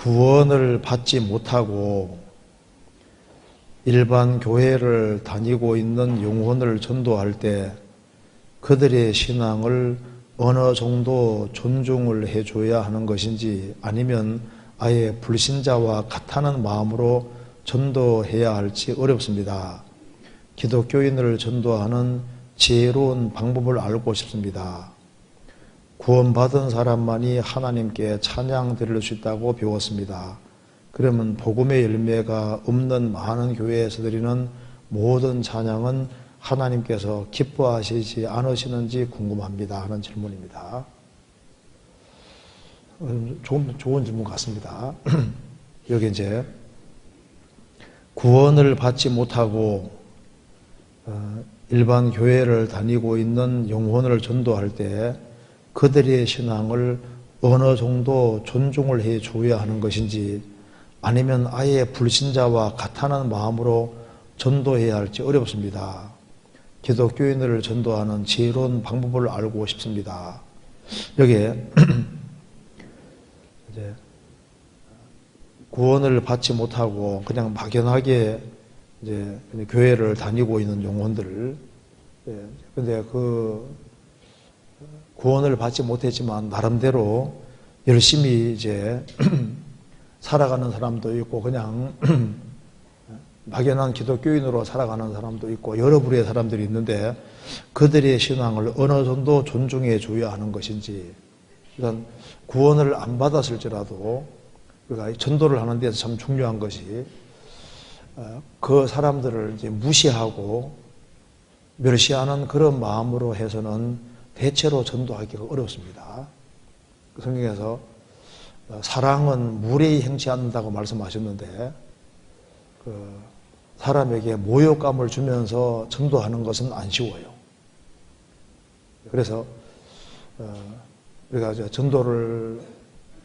구원을 받지 못하고 일반 교회를 다니고 있는 영혼을 전도할 때 그들의 신앙을 어느 정도 존중을 해줘야 하는 것인지, 아니면 아예 불신자와 같다는 마음으로 전도해야 할지 어렵습니다. 기독교인을 전도하는 지혜로운 방법을 알고 싶습니다. 구원받은 사람만이 하나님께 찬양 드릴 수 있다고 배웠습니다. 그러면 복음의 열매가 없는 많은 교회에서 드리는 모든 찬양은 하나님께서 기뻐하시지 않으시는지 궁금합니다 하는 질문입니다. 좋은 질문 같습니다. 여기 이제 구원을 받지 못하고 일반 교회를 다니고 있는 영혼을 전도할 때 그들의 신앙을 어느 정도 존중을 해줘야 하는 것인지, 아니면 아예 불신자와 같다는 마음으로 전도해야 할지 어렵습니다. 기독교인을 전도하는 지혜로운 방법을 알고 싶습니다. 여기에 이제 구원을 받지 못하고 그냥 막연하게 이제 교회를 다니고 있는 영혼들, 근데 그 구원을 받지 못했지만 나름대로 열심히 이제 살아가는 사람도 있고, 그냥 막연한 기독교인으로 살아가는 사람도 있고, 여러 부류의 사람들이 있는데 그들의 신앙을 어느 정도 존중해 줘야 하는 것인지, 일단 구원을 안 받았을지라도 우리가 전도를 하는 데서 참 중요한 것이 그 사람들을 이제 무시하고 멸시하는 그런 마음으로 해서는 대체로 전도하기가 어렵습니다. 성경에서 사랑은 무례히 행치 않는다고 말씀하셨는데, 사람에게 모욕감을 주면서 전도하는 것은 안 쉬워요. 그래서 우리가 전도를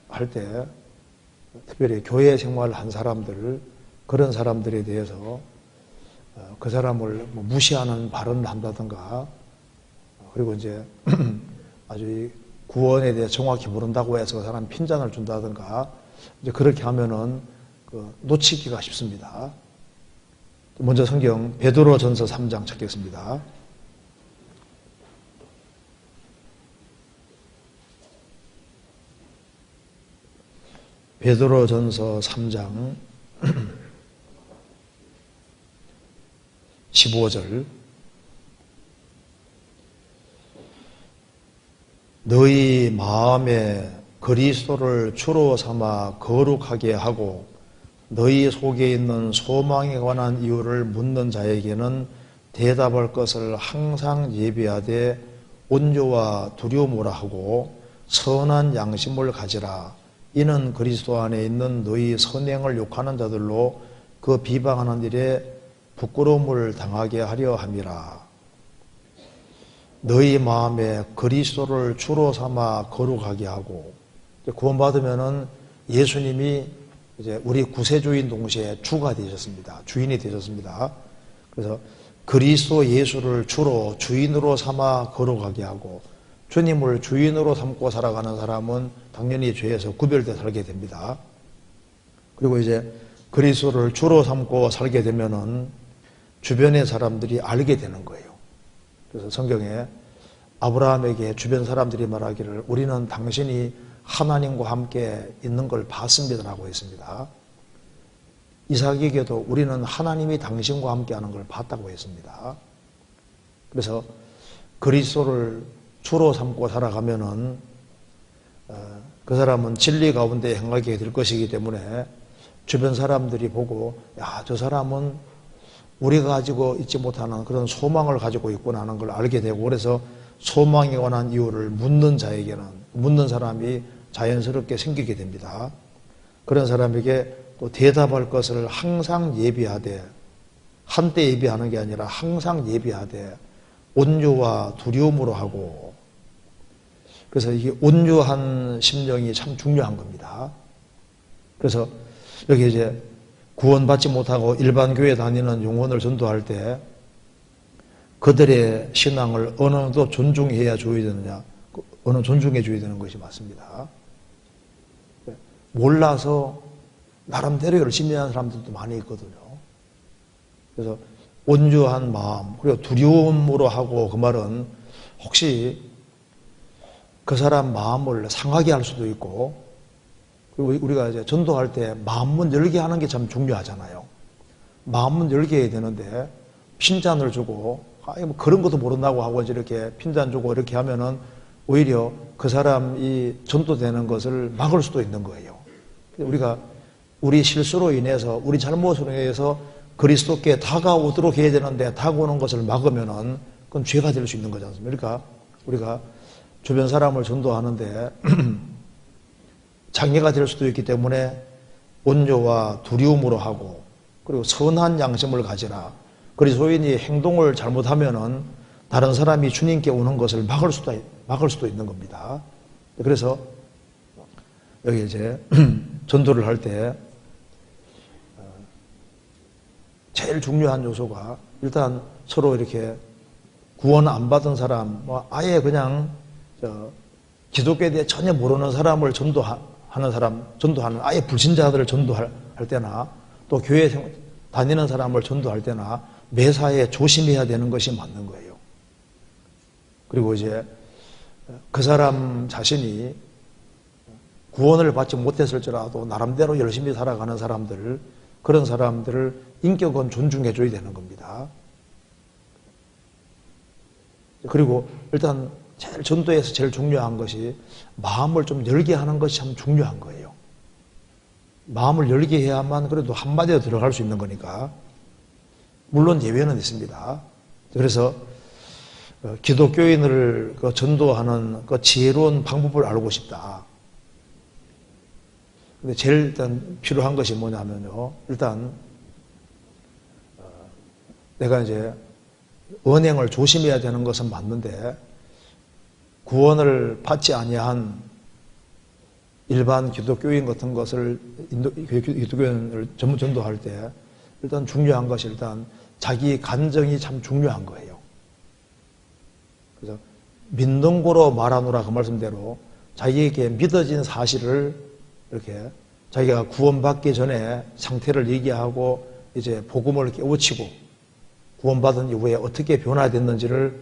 할 때 특별히 교회 생활을 한 사람들, 그런 사람들에 대해서 그 사람을 무시하는 발언을 한다든가, 그리고 이제 아주 구원에 대해 정확히 모른다고 해서 그 사람 핀잔을 준다든가, 이제 그렇게 하면은 놓치기가 쉽습니다. 먼저 성경 베드로전서 3장 찾겠습니다. 베드로전서 3장 15절. 너희 마음에 그리스도를 주로 삼아 거룩하게 하고 너희 속에 있는 소망에 관한 이유를 묻는 자에게는 대답할 것을 항상 예비하되 온유와 두려움으로 하고 선한 양심을 가지라. 이는 그리스도 안에 있는 너희 선행을 욕하는 자들로 그 비방하는 일에 부끄러움을 당하게 하려 함이라. 너희 마음에 그리스도를 주로 삼아 거룩하게 하고, 구원받으면은 예수님이 이제 우리 구세주인 동시에 주가 되셨습니다. 주인이 되셨습니다. 그래서 그리스도 예수를 주로 주인으로 삼아 거룩하게 하고, 주님을 주인으로 삼고 살아가는 사람은 당연히 죄에서 구별돼 살게 됩니다. 그리고 이제 그리스도를 주로 삼고 살게 되면은 주변의 사람들이 알게 되는 거예요. 그래서 성경에 아브라함에게 주변 사람들이 말하기를 우리는 당신이 하나님과 함께 있는 걸 봤습니다라고 했습니다. 이삭에게도 우리는 하나님이 당신과 함께 하는 걸 봤다고 했습니다. 그래서 그리스도를 주로 삼고 살아가면은 그 사람은 진리 가운데 행하게 될 것이기 때문에 주변 사람들이 보고, 야, 저 사람은 우리가 가지고 있지 못하는 그런 소망을 가지고 있구나 하는 걸 알게 되고, 그래서 소망에 관한 이유를 묻는 자에게는, 묻는 사람이 자연스럽게 생기게 됩니다. 그런 사람에게 또 대답할 것을 항상 예비하되, 한때 예비하는 게 아니라 항상 예비하되 온유와 두려움으로 하고, 그래서 이게 온유한 심령이 참 중요한 겁니다. 그래서 여기 이제 구원받지 못하고 일반 교회 다니는 영혼을 전도할 때 그들의 신앙을 어느 정도 존중해야 줘야 되느냐, 어느 존중해 줘야 되는 것이 맞습니다. 몰라서 나름대로 열심히 하는 사람들도 많이 있거든요. 그래서 온유한 마음, 그리고 두려움으로 하고, 그 말은 혹시 그 사람 마음을 상하게 할 수도 있고, 그리고 우리가 이제 전도할 때 마음문 열게 하는 게 참 중요하잖아요. 마음문 열게 해야 되는데, 핀잔을 주고, 뭐 그런 것도 모른다고 하고 이렇게 핀잔 주고 이렇게 하면은 오히려 그 사람이 전도되는 것을 막을 수도 있는 거예요. 우리가 우리 실수로 인해서, 우리 잘못으로 인해서 그리스도께 다가오도록 해야 되는데 다가오는 것을 막으면은 그건 죄가 될 수 있는 거지 않습니까? 그러니까 우리가 주변 사람을 전도하는데 장애가 될 수도 있기 때문에 온유와 두려움으로 하고, 그리고 선한 양심을 가지라. 그리스도인이 행동을 잘못하면은 다른 사람이 주님께 오는 것을 막을 수도 있는 겁니다. 그래서 여기 이제 전도를 할 때 제일 중요한 요소가, 일단 서로 이렇게 구원 안 받은 사람, 뭐 아예 그냥 기독교에 대해 전혀 모르는 사람을 전도하는 아예 불신자들을 전도할 때나, 또 교회 다니는 사람을 전도할 때나 매사에 조심해야 되는 것이 맞는 거예요. 그리고 이제 그 사람 자신이 구원을 받지 못했을지라도 나름대로 열심히 살아가는 사람들, 그런 사람들을 인격은 존중해 줘야 되는 겁니다. 그리고 일단 전도에서 제일 중요한 것이 마음을 좀 열게 하는 것이 참 중요한 거예요. 마음을 열게 해야만 그래도 한마디로 들어갈 수 있는 거니까. 물론 예외는 있습니다. 그래서 기독교인을 전도하는 그 지혜로운 방법을 알고 싶다. 근데 제일 일단 필요한 것이 뭐냐면요. 일단 내가 이제 언행을 조심해야 되는 것은 맞는데, 구원을 받지 아니한 일반 기독교인 같은 것을 기독교인을 전도할 때 일단 중요한 것이 일단 자기 간정이 참 중요한 거예요. 그래서 믿는 고로 말하노라, 그 말씀대로 자기에게 믿어진 사실을 이렇게 자기가 구원받기 전에 상태를 얘기하고 이제 복음을 깨우치고 구원받은 이후에 어떻게 변화됐는지를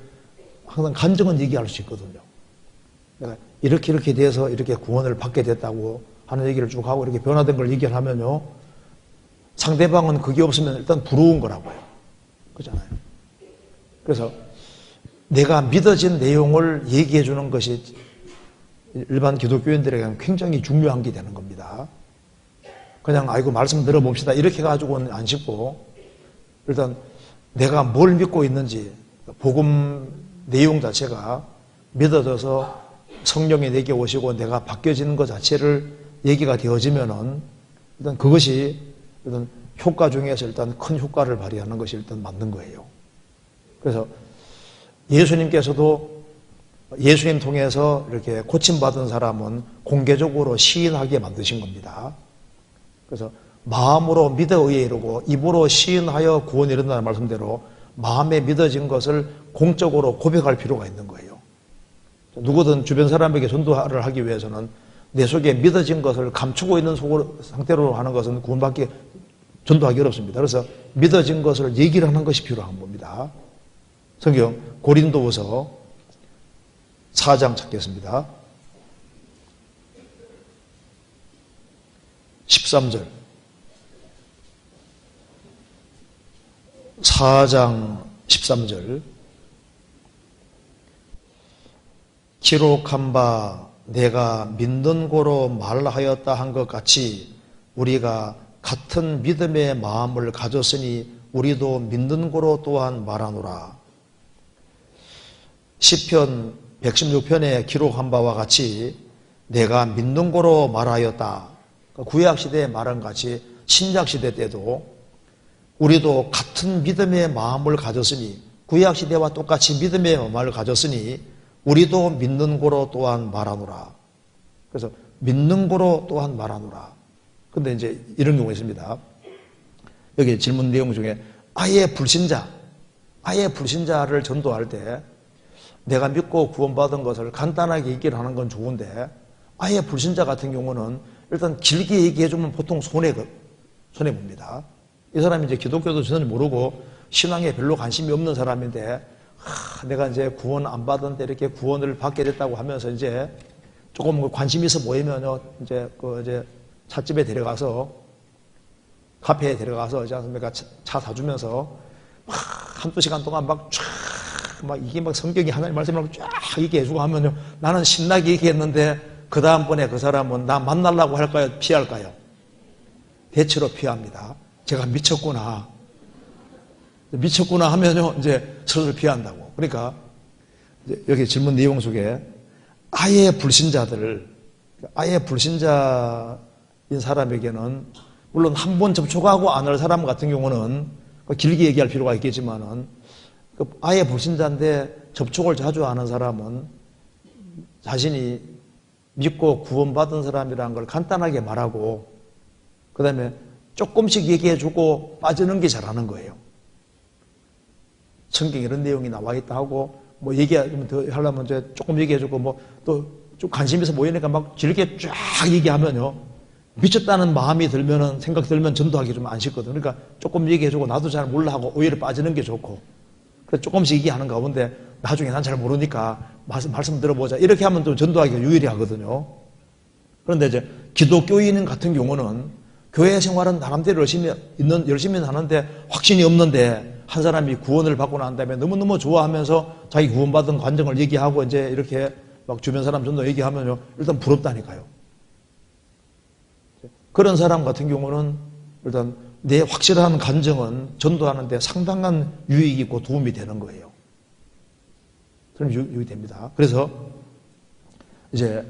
항상 간증은 얘기할 수 있거든요. 내가 이렇게 돼서 이렇게 구원을 받게 됐다고 하는 얘기를 쭉 하고 이렇게 변화된 걸 얘기를 하면요, 상대방은 그게 없으면 일단 부러운 거라고요. 그렇잖아요. 그래서 내가 믿어진 내용을 얘기해 주는 것이 일반 기독교인들에게는 굉장히 중요한 게 되는 겁니다. 그냥 아이고 말씀 들어봅시다 이렇게 가지고는 안 싶고, 일단 내가 뭘 믿고 있는지, 복음 내용 자체가 믿어져서 성령이 내게 오시고 내가 바뀌어지는 것 자체를 얘기가 되어지면은 일단 그것이 일단 효과 중에서 일단 큰 효과를 발휘하는 것이 일단 맞는 거예요. 그래서 예수님께서도 예수님 통해서 이렇게 고침받은 사람은 공개적으로 시인하게 만드신 겁니다. 그래서 마음으로 믿어 의에 이르고 입으로 시인하여 구원에 이른다는 말씀대로 마음에 믿어진 것을 공적으로 고백할 필요가 있는 거예요. 누구든 주변 사람에게 전도를 하기 위해서는 내 속에 믿어진 것을 감추고 있는 상태로 하는 것은 전도하기 어렵습니다. 그래서 믿어진 것을 얘기를 하는 것이 필요한 겁니다. 성경 고린도후서 4장 찾겠습니다. 13절. 4장 13절. 기록한 바 내가 믿는 고로 말하였다 한 것 같이 우리가 같은 믿음의 마음을 가졌으니 우리도 믿는 고로 또한 말하노라. 시편 116편에 기록한 바와 같이 내가 믿는 고로 말하였다. 구약시대의 말은 같이 신약시대 때도 우리도 같은 믿음의 마음을 가졌으니, 구약시대와 똑같이 믿음의 마음을 가졌으니 우리도 믿는 고로 또한 말하노라. 그래서 믿는 고로 또한 말하노라. 근데 이제 이런 경우가 있습니다. 여기 질문 내용 중에 아예 불신자를 전도할 때 내가 믿고 구원받은 것을 간단하게 얘기를 하는 건 좋은데, 아예 불신자 같은 경우는 일단 길게 얘기해주면 보통 손해봅니다. 이 사람이 이제 기독교도 전혀 모르고 신앙에 별로 관심이 없는 사람인데, 내가 이제 구원 안 받았는데 이렇게 구원을 받게 됐다고 하면서 이제 조금 관심 있어 보이면요, 이제 찻집에 데려가서, 카페에 데려가서 이제 차 사주면서 한두 시간 동안 막 이게 막 성경이 하나님 말씀을 쫙 얘기해주고 하면요, 나는 신나게 얘기했는데 그 다음번에 그 사람은 나 만나려고 할까요? 피할까요? 대체로 피합니다. 제가 미쳤구나 하면요, 이제 서로를 피한다고. 그러니까 이제 여기 질문 내용 속에 아예 불신자인 사람에게는 물론 한 번 접촉하고 안 할 사람 같은 경우는 길게 얘기할 필요가 있겠지만은 아예 불신자인데 접촉을 자주 하는 사람은 자신이 믿고 구원받은 사람이라는 걸 간단하게 말하고 그 다음에 조금씩 얘기해주고 빠지는 게 잘하는 거예요. 성경에 이런 내용이 나와 있다 하고 뭐 얘기하면 더 하려면 이제 조금 얘기해주고 뭐 또 좀 관심 있어 보이니까 막 길게 쫙 얘기하면요, 미쳤다는 마음이 들면은 생각 들면 전도하기 좀 안 쉽거든. 그러니까 조금 얘기해주고 나도 잘 몰라 하고 오히려 빠지는 게 좋고, 그래서 조금씩 얘기하는 가운데 나중에 난 잘 모르니까 말씀 들어보자 이렇게 하면 좀 전도하기가 유리하거든요. 그런데 이제 기독교인 같은 경우는 교회 생활은 나름대로 열심히 하는데 확신이 없는데 한 사람이 구원을 받고 난 다음에 너무너무 좋아하면서 자기 구원받은 관정을 얘기하고 이제 이렇게 막 주변 사람 전도 얘기하면요, 일단 부럽다니까요. 그런 사람 같은 경우는 일단 내 확실한 간증은 전도하는데 상당한 유익이 있고 도움이 되는 거예요. 그럼 유익이 됩니다. 그래서 이제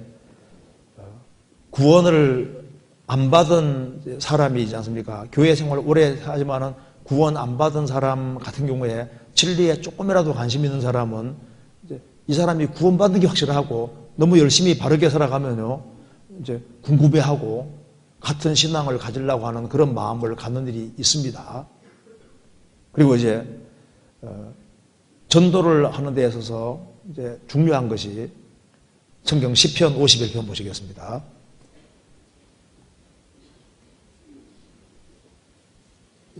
구원을 안 받은 사람이지 않습니까? 교회 생활을 오래 하지만은 구원 안 받은 사람 같은 경우에 진리에 조금이라도 관심 있는 사람은 이제 이 사람이 구원받는 게 확실하고 너무 열심히 바르게 살아가면요, 이제 궁금해하고 같은 신앙을 가지려고 하는 그런 마음을 갖는 일이 있습니다. 그리고 이제 전도를 하는 데 있어서 이제 중요한 것이 성경 시편 51편 보시겠습니다.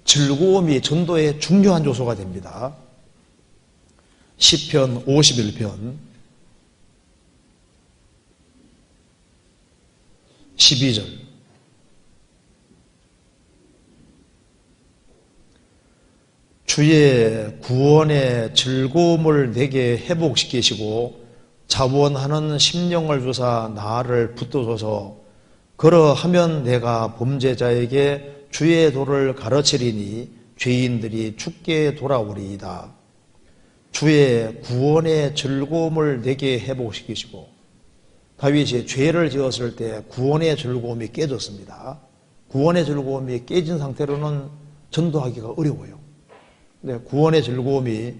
즐거움이 전도의 중요한 요소가 됩니다. 시편 51편 12절. 주의 구원의 즐거움을 내게 회복시키시고 자원하는 심령을 주사 나를 붙드소서. 그러하면 내가 범죄자에게 주의 도를 가르치리니 죄인들이 죽게 돌아오리이다. 주의 구원의 즐거움을 내게 회복시키시고, 다윗이 죄를 지었을 때 구원의 즐거움이 깨졌습니다. 구원의 즐거움이 깨진 상태로는 전도하기가 어려워요. 근데 구원의 즐거움이,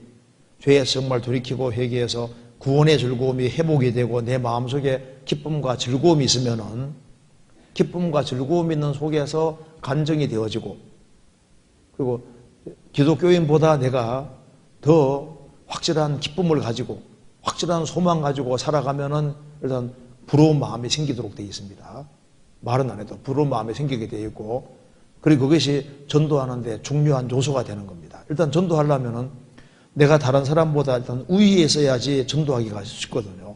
죄에서 정말 돌이키고 회개해서 구원의 즐거움이 회복이 되고 내 마음속에 기쁨과 즐거움이 있으면은, 기쁨과 즐거움이 있는 속에서 간증이 되어지고, 그리고 기독교인보다 내가 더 확실한 기쁨을 가지고 확실한 소망 가지고 살아가면은 일단 부러운 마음이 생기도록 되어 있습니다. 말은 안 해도 부러운 마음이 생기게 되어 있고, 그리고 그것이 전도하는데 중요한 요소가 되는 겁니다. 일단 전도하려면은 내가 다른 사람보다 일단 우위에 있어야지 전도하기가 쉽거든요.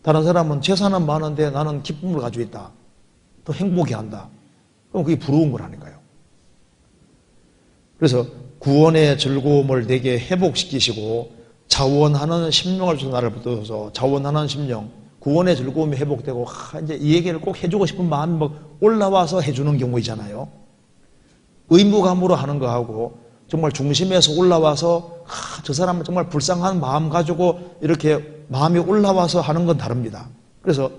다른 사람은 재산은 많은데 나는 기쁨을 가지고 있다, 더 행복해 한다, 그럼 그게 부러운 거라니까요. 그래서 구원의 즐거움을 내게 회복시키시고 자원하는 심령을 주셔서 나를 붙들어서, 자원하는 심령, 구원의 즐거움이 회복되고 이제 이 얘기를 꼭 해주고 싶은 마음이 막 올라와서 해주는 경우 있잖아요. 의무감으로 하는 거하고 정말 중심에서 올라와서 저 사람은 정말 불쌍한 마음 가지고 이렇게 마음이 올라와서 하는 건 다릅니다. 그래서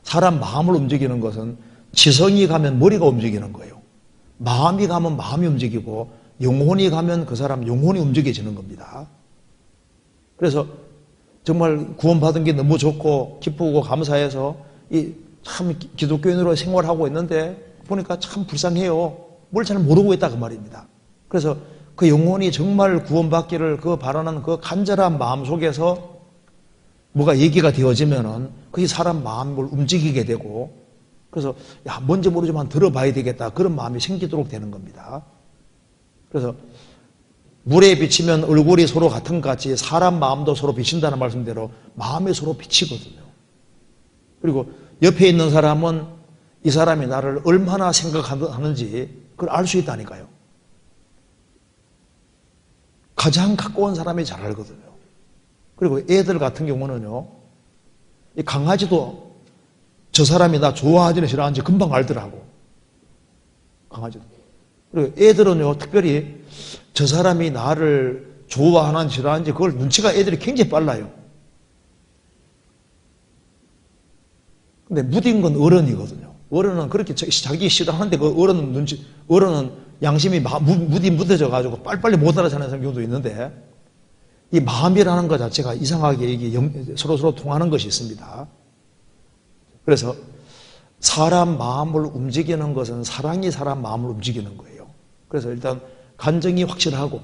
사람 마음을 움직이는 것은 지성이 가면 머리가 움직이는 거예요. 마음이 가면 마음이 움직이고 영혼이 가면 그 사람 영혼이 움직여지는 겁니다. 그래서 정말 구원받은 게 너무 좋고 기쁘고 감사해서 참 기독교인으로 생활하고 있는데 보니까 참 불쌍해요. 뭘 잘 모르고 있다 그 말입니다. 그래서 그 영혼이 정말 구원받기를 그 바라는 그 간절한 마음 속에서 뭐가 얘기가 되어지면은 그게 사람 마음을 움직이게 되고, 그래서 야, 뭔지 모르지만 들어봐야 되겠다. 그런 마음이 생기도록 되는 겁니다. 그래서 물에 비치면 얼굴이 서로 같은 것 같이 사람 마음도 서로 비친다는 말씀대로 마음이 서로 비치거든요. 그리고 옆에 있는 사람은 이 사람이 나를 얼마나 생각하는지 그걸 알 수 있다니까요. 가장 가까운 사람이 잘 알거든요. 그리고 애들 같은 경우는요, 이 강아지도 저 사람이 나 좋아하지는 싫어하는지 금방 알더라고. 강아지도. 그리고 애들은요, 특별히 저 사람이 나를 좋아하는지 싫어하는지 그걸 눈치가 애들이 굉장히 빨라요. 근데 무딘 건 어른이거든요. 어른은 그렇게 자기 싫어하는데 그 어른은 양심이 묻어져가지고 빨리빨리 못 알아차리는 경우도 있는데, 이 마음이라는 것 자체가 이상하게 이게 서로 통하는 것이 있습니다. 그래서 사람 마음을 움직이는 것은 사랑이 사람 마음을 움직이는 거예요. 그래서 일단 간정이 확실하고,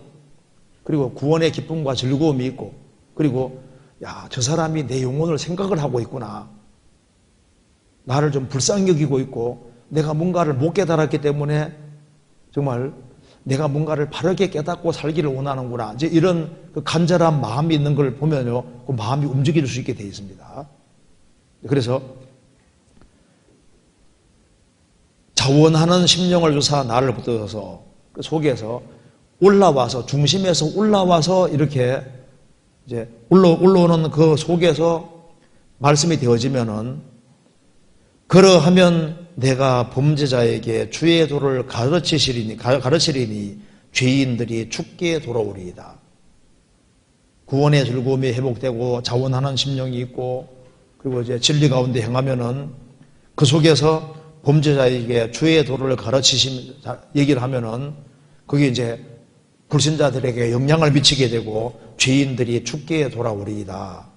그리고 구원의 기쁨과 즐거움이 있고, 그리고 야, 저 사람이 내 영혼을 생각을 하고 있구나. 나를 좀 불쌍히 여기고 있고, 내가 뭔가를 못 깨달았기 때문에 정말 내가 뭔가를 바르게 깨닫고 살기를 원하는구나. 이제 이런 그 간절한 마음이 있는 걸 보면요, 그 마음이 움직일 수 있게 되어 있습니다. 그래서 자원하는 심령을 주사 나를 붙들어서 그 속에서 올라와서, 중심에서 올라와서 이렇게 이제 올라오는 그 속에서 말씀이 되어지면은, 그러하면 내가 범죄자에게 주의 도를 가르치리니 죄인들이 죽게 돌아오리이다. 구원의 즐거움이 회복되고 자원하는 심령이 있고, 그리고 이제 진리 가운데 행하면은 그 속에서 범죄자에게 주의 도를 얘기를 하면은 그게 이제 불신자들에게 영향을 미치게 되고 죄인들이 죽게 돌아오리이다.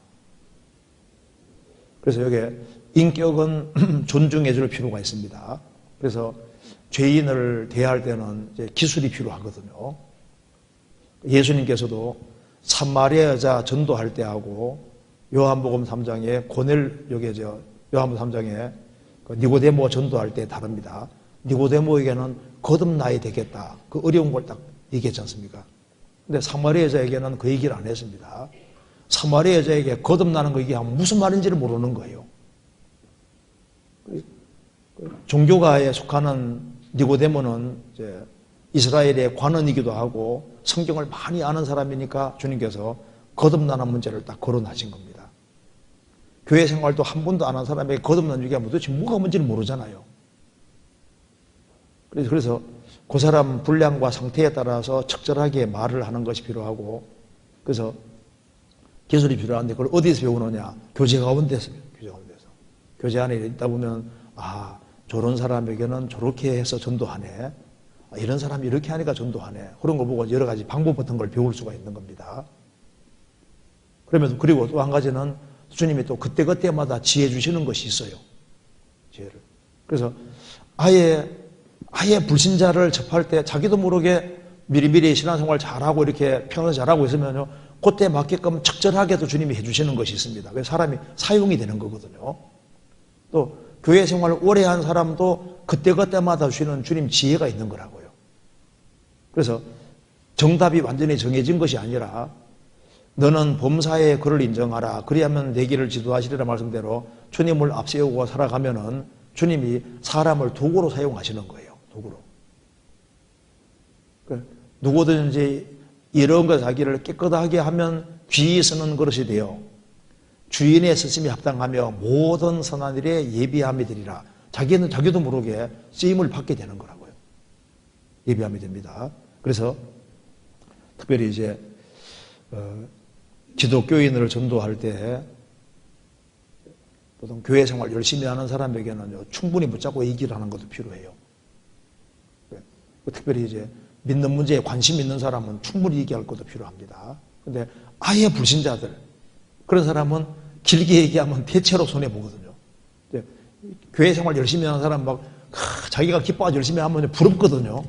그래서 여기 인격은 존중해 줄 필요가 있습니다. 그래서 죄인을 대할 때는 이제 기술이 필요하거든요. 예수님께서도 사마리아 여자 전도할 때하고 요한복음 3장에 요한복음 3장에 니고데모 전도할 때 다릅니다. 니고데모에게는 거듭나야 되겠다. 그 어려운 걸 딱 얘기했지 않습니까? 근데 사마리아 여자에게는 그 얘기를 안 했습니다. 사마리아 여자에게 거듭나는 거 얘기하면 무슨 말인지를 모르는 거예요. 종교가에 속하는 니고데모는 이제 이스라엘의 관원이기도 하고 성경을 많이 아는 사람이니까 주님께서 거듭나는 문제를 딱 거론하신 겁니다. 교회 생활도 한 번도 안 한 사람에게 거듭나는 얘기하면 도대체 뭐가 뭔지를 모르잖아요. 그래서 그 사람 분량과 상태에 따라서 적절하게 말을 하는 것이 필요하고, 그래서 기술이 필요한데 그걸 어디서 배우느냐? 교제 가운데서. 교제 안에 있다 보면 저런 사람에게는 저렇게 해서 전도하네. 이런 사람이 이렇게 하니까 전도하네. 그런 거 보고 여러 가지 방법 같은 걸 배울 수가 있는 겁니다. 그러면서 그리고 또 한 가지는 주님이 또 그때그때마다 지혜 주시는 것이 있어요. 지혜를. 그래서 아예 불신자를 접할 때 자기도 모르게 미리미리 신앙생활 잘하고 이렇게 평소 잘하고 있으면요, 그때 맞게끔 적절하게도 주님이 해주시는 것이 있습니다. 그래서 사람이 사용이 되는 거거든요. 또 교회 생활을 오래 한 사람도 그때그때마다 주시는 주님 지혜가 있는 거라고요. 그래서 정답이 완전히 정해진 것이 아니라 너는 범사에 그를 인정하라. 그리하면 내 길을 지도하시리라 말씀대로 주님을 앞세우고 살아가면은 주님이 사람을 도구로 사용하시는 거예요. 도구로. 누구든지 이런 것 자기를 깨끗하게 하면 귀히 쓰는 그릇이 되어 주인의 쓰심이 합당하며 모든 선한 일에 예비함이 되리라. 자기도 모르게 쓰임을 받게 되는 거라고요. 예비함이 됩니다. 그래서 특별히 이제 기독교인을 전도할 때 보통 교회 생활 열심히 하는 사람에게는 충분히 붙잡고 얘기를 하는 것도 필요해요. 특별히 이제 믿는 문제에 관심 있는 사람은 충분히 얘기할 것도 필요합니다. 근데 아예 불신자들, 그런 사람은 길게 얘기하면 대체로 손해보거든요. 교회 생활 열심히 하는 사람 자기가 기뻐가지고 열심히 하면 부럽거든요.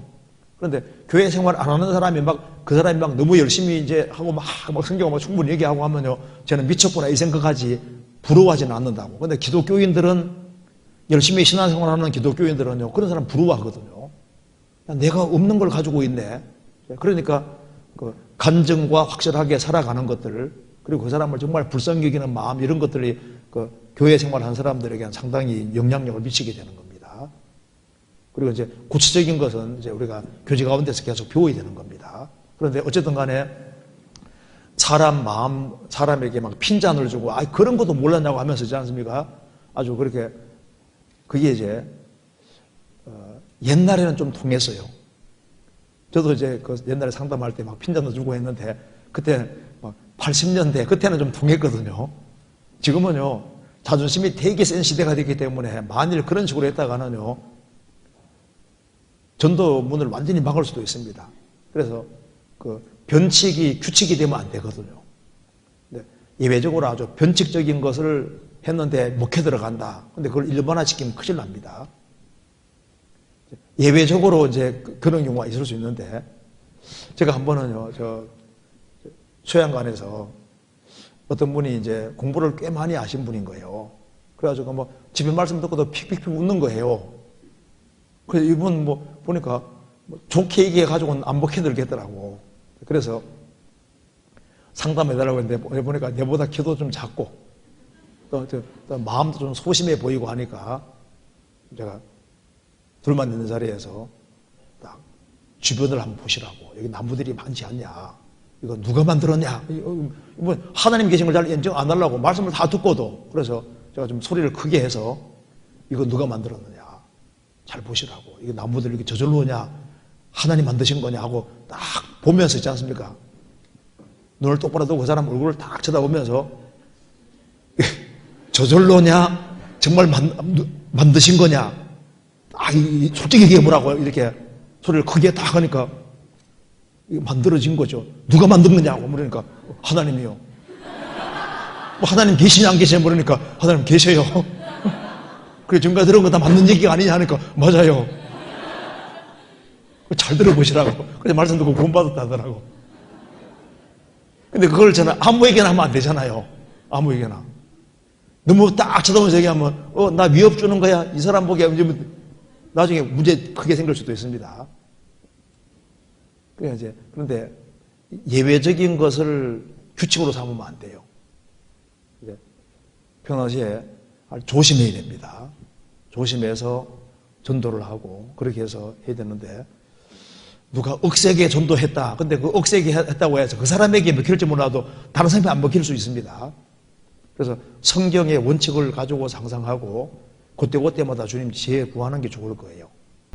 그런데 교회 생활 안 하는 사람이 그 사람이 너무 열심히 이제 하고 막 성경 충분히 얘기하고 하면요, 쟤는 미쳤구나 이 생각하지 부러워하지는 않는다고. 근데 기독교인들은 열심히 신앙생활하는 기독교인들은요, 그런 사람 부러워하거든요. 내가 없는 걸 가지고 있네. 그러니까 그 간증과 확실하게 살아가는 것들, 그리고 그 사람을 정말 불쌍히 여기는 마음, 이런 것들이 그 교회 생활하는 사람들에게는 상당히 영향력을 미치게 되는 겁니다. 그리고 이제 구체적인 것은 이제 우리가 교제 가운데서 계속 배워야 되는 겁니다. 그런데 어쨌든 간에 사람 마음, 사람에게 막 핀잔을 주고, 그런 것도 몰랐냐고 하면서 있지 않습니까? 아주 그렇게, 그게 이제, 옛날에는 좀 통했어요. 저도 이제 그 옛날에 상담할 때 막 핀잔도 주고 했는데, 그때 막 80년대, 그때는 좀 통했거든요. 지금은요, 자존심이 되게 센 시대가 됐기 때문에, 만일 그런 식으로 했다가는요, 전도문을 완전히 막을 수도 있습니다. 그래서 그 변칙이 규칙이 되면 안 되거든요. 예외적으로 아주 변칙적인 것을 했는데 먹혀 들어간다. 근데 그걸 일반화시키면 큰일 납니다. 예외적으로 이제 그런 경우가 있을 수 있는데, 제가 한 번은요, 소양관에서 어떤 분이 이제 공부를 꽤 많이 아신 분인 거예요. 그래가지고 뭐 집에 말씀 듣고도 픽픽픽 웃는 거예요. 그래서 이분 뭐 보니까 좋게 얘기해가지고는 안 먹혀들겠더라고. 그래서 상담해달라고 했는데 보니까 내보다 키도 좀 작고 또 마음도 좀 소심해 보이고 하니까 제가 둘만 있는 자리에서 딱 주변을 한번 보시라고. 여기 나무들이 많지 않냐. 이거 누가 만들었냐. 뭐 하나님 계신 걸 잘 인정 안 하려고 말씀을 다 듣고도. 그래서 제가 좀 소리를 크게 해서 이거 누가 만들었느냐. 잘 보시라고. 이게 나무들 이렇게 저절로 오냐? 하나님 만드신 거냐? 하고 딱 보면서 있지 않습니까? 눈을 똑바로 뜨고 그 사람 얼굴을 딱 쳐다보면서 저절로 오냐? 정말 만드신 거냐? 솔직히 얘기해보라고 이렇게 소리를 크게 딱 하니까 만들어진 거죠. 누가 만든 거냐고 물으니까 하나님이요. 뭐 하나님 계시냐 안 계시냐 물으니까 하나님 계셔요. 그래, 지금까지 들은 거 다 맞는 얘기가 아니냐 하니까, 맞아요. 잘 들어보시라고. 그래서 말씀 듣고 구원받았다 하더라고. 근데 그걸 저는 아무에게나 하면 안 되잖아요. 아무에게나. 너무 딱 쳐다보면서 얘기하면, 나 위협 주는 거야. 이 사람 보기에 나중에 문제 크게 생길 수도 있습니다. 그런데 예외적인 것을 규칙으로 삼으면 안 돼요. 평상시에 조심해야 됩니다. 조심해서 전도를 하고 그렇게 해서 해야 되는데, 누가 억세게 전도했다. 근데 그 억세게 했다고 해서 그 사람에게 먹힐지 몰라도 다른 사람이 안 먹힐 수 있습니다. 그래서 성경의 원칙을 가지고 상상하고 그때그때마다 주님 지혜 구하는 게 좋을 거예요.